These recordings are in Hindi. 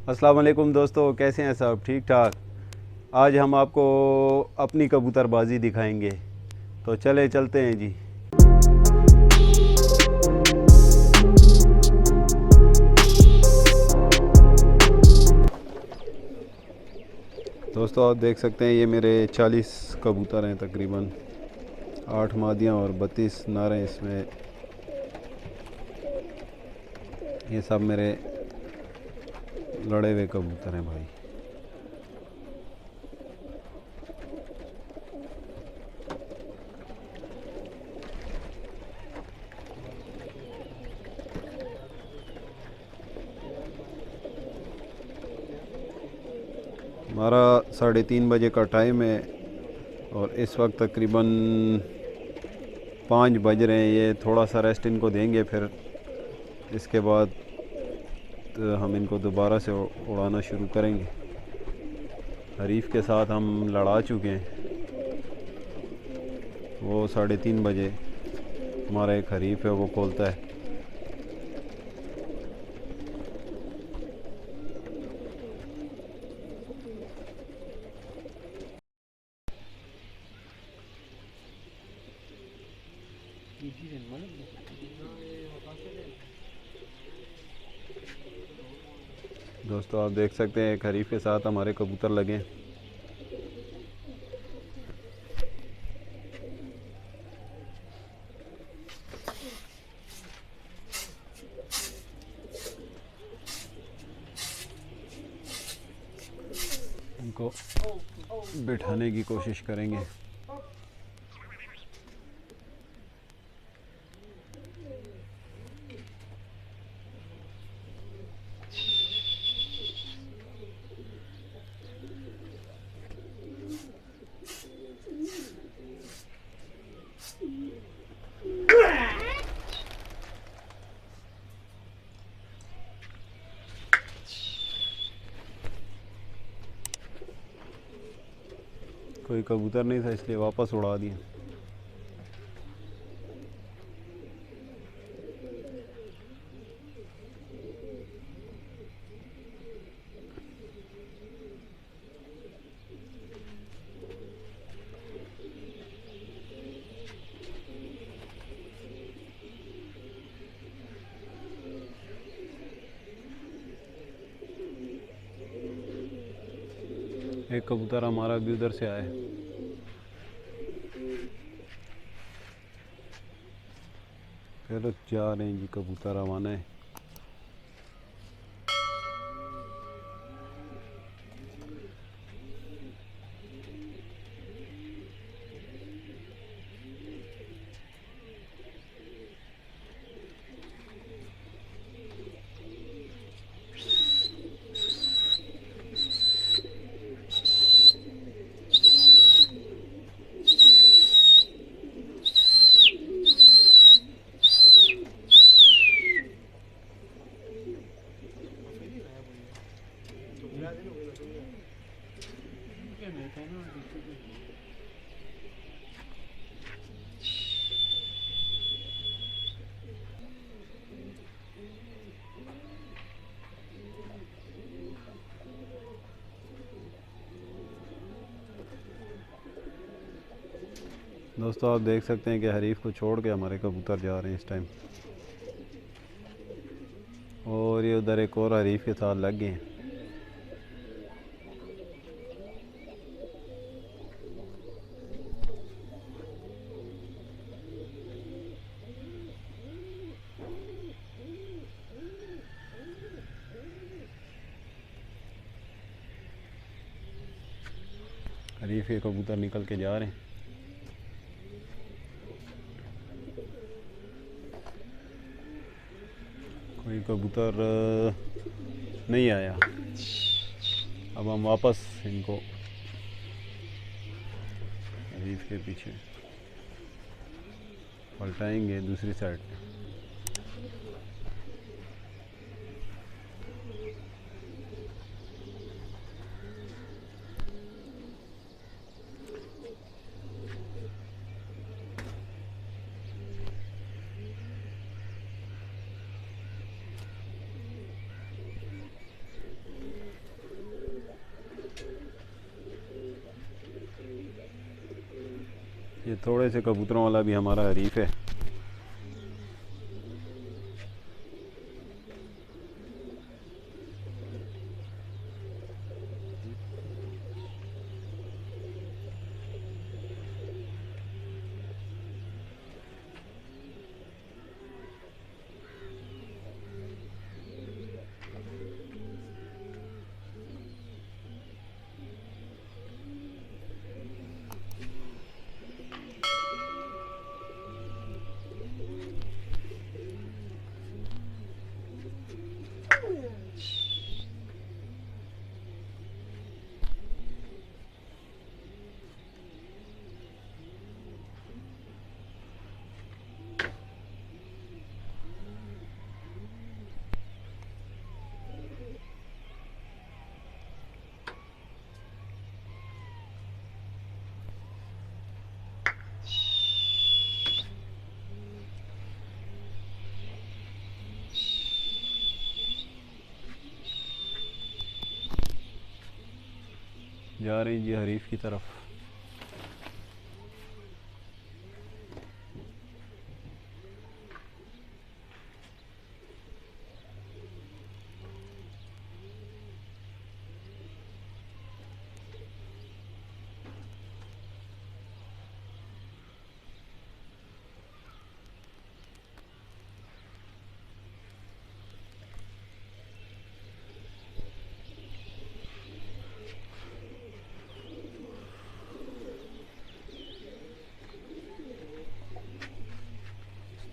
अस्सलाम वालेकुम दोस्तों, कैसे हैं सब? ठीक ठाक। आज हम आपको अपनी कबूतरबाजी दिखाएंगे, तो चले चलते हैं जी। दोस्तों आप देख सकते हैं, ये मेरे 40 कबूतर हैं तकरीबन। 8 मादियाँ और 32 नारें इसमें। ये सब मेरे लड़े हुए कबूतर हैं भाई। हमारा 3:30 बजे का टाइम है और इस वक्त तकरीबन 5 बज रहे हैं। ये थोड़ा सा रेस्ट इनको देंगे, फिर इसके बाद हम इनको दोबारा से उड़ाना शुरू करेंगे। हरीफ के साथ हम लड़ा चुके हैं। वो 3:30 बजे हमारा एक हरीफ है, वो खोलता है। दोस्तों आप देख सकते हैं, एक हरीफ के साथ हमारे कबूतर लगे हैं। इनको बिठाने की कोशिश करेंगे। कोई कबूतर नहीं था इसलिए वापस उड़ा दिया। एक कबूतर हमारा भी उधर से आया है। फिर जा रहे हैं जी, कबूतर रवाना है। दोस्तों आप देख सकते हैं कि हरीफ को छोड़ के हमारे कबूतर जा रहे हैं इस टाइम, और ये उधर एक और हरीफ के साथ लग गए हैं। हरीफ के कबूतर निकल के जा रहे हैं। कोई कबूतर नहीं आया। अब हम वापस इनको हरीफ के पीछे पलटाएंगे दूसरी साइड पे। ये थोड़े से कबूतरों वाला भी हमारा हरीफ है। जा रही जी हरीफ की तरफ।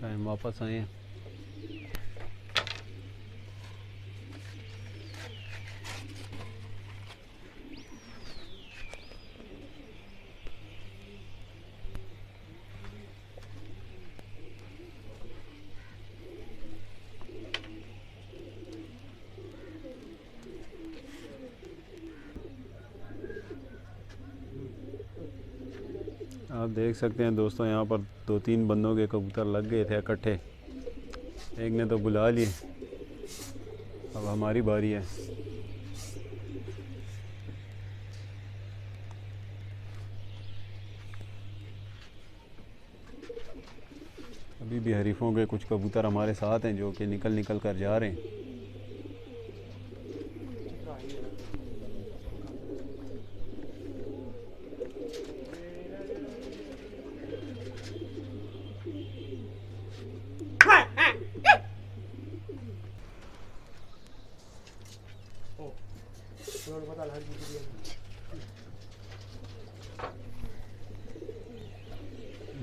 टाइम वापस आए हैं। आप देख सकते हैं दोस्तों, यहाँ पर 2-3 बंदों के कबूतर लग गए थे इकट्ठे। एक ने तो बुला लिए, अब हमारी बारी है। अभी भी हरीफों के कुछ कबूतर हमारे साथ हैं जो कि निकल कर जा रहे हैं।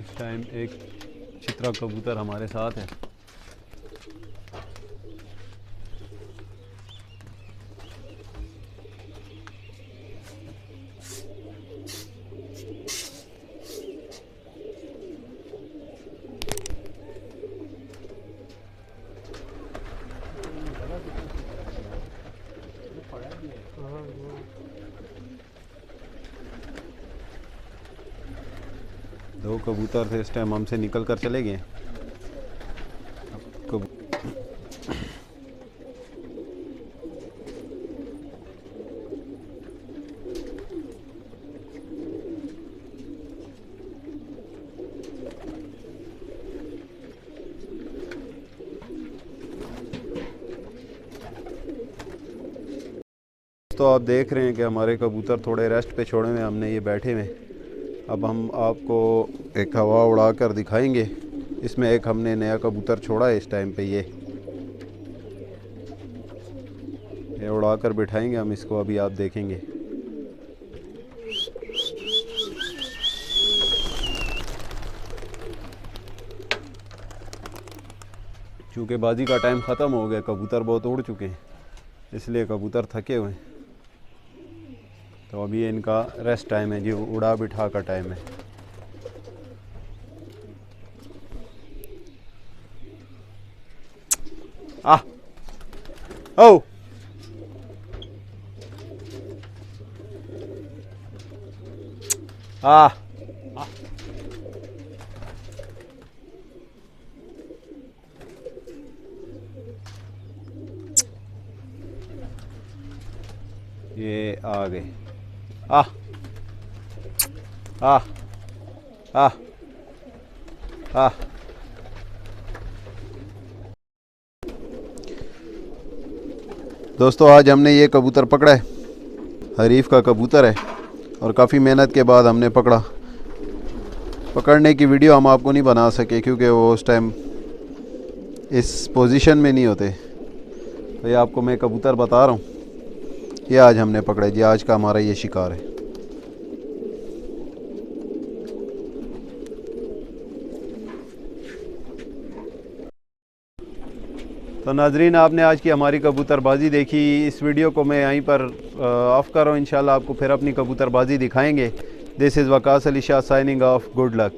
इस टाइम एक चित्रा कबूतर हमारे साथ है। दो कबूतर थे इस टाइम हमसे निकल कर चले गए। तो आप देख रहे हैं कि हमारे कबूतर थोड़े रेस्ट पे छोड़े हुए हमने, ये बैठे हुए। अब हम आपको एक हवा उड़ा कर दिखाएंगे। इसमें एक हमने नया कबूतर छोड़ा है इस टाइम पे। ये उड़ा कर बिठाएंगे हम इसको, अभी आप देखेंगे। चूँकि बाजी का टाइम ख़त्म हो गया, कबूतर बहुत उड़ चुके हैं, इसलिए कबूतर थके हुए हैं। तो अभी इनका रेस्ट टाइम है जी, उड़ा बिठा का टाइम है। ओ ये आ गए। आ आ दोस्तों आज हमने ये कबूतर पकड़ा है, हरीफ का कबूतर है और काफ़ी मेहनत के बाद हमने पकड़ा। पकड़ने की वीडियो हम आपको नहीं बना सके क्योंकि वो उस टाइम इस पोजीशन में नहीं होते। तो ये आपको मैं कबूतर बता रहा हूँ, ये आज हमने पकड़ा जी, आज का हमारा ये शिकार है। तो नाजरीन आपने आज की हमारी कबूतरबाजी देखी। इस वीडियो को मैं यहीं पर ऑफ़ कर रहा हूँ। इंशाल्लाह आपको फिर अपनी कबूतरबाजी दिखाएंगे। This is Waqas Ali Shah signing off. Good luck.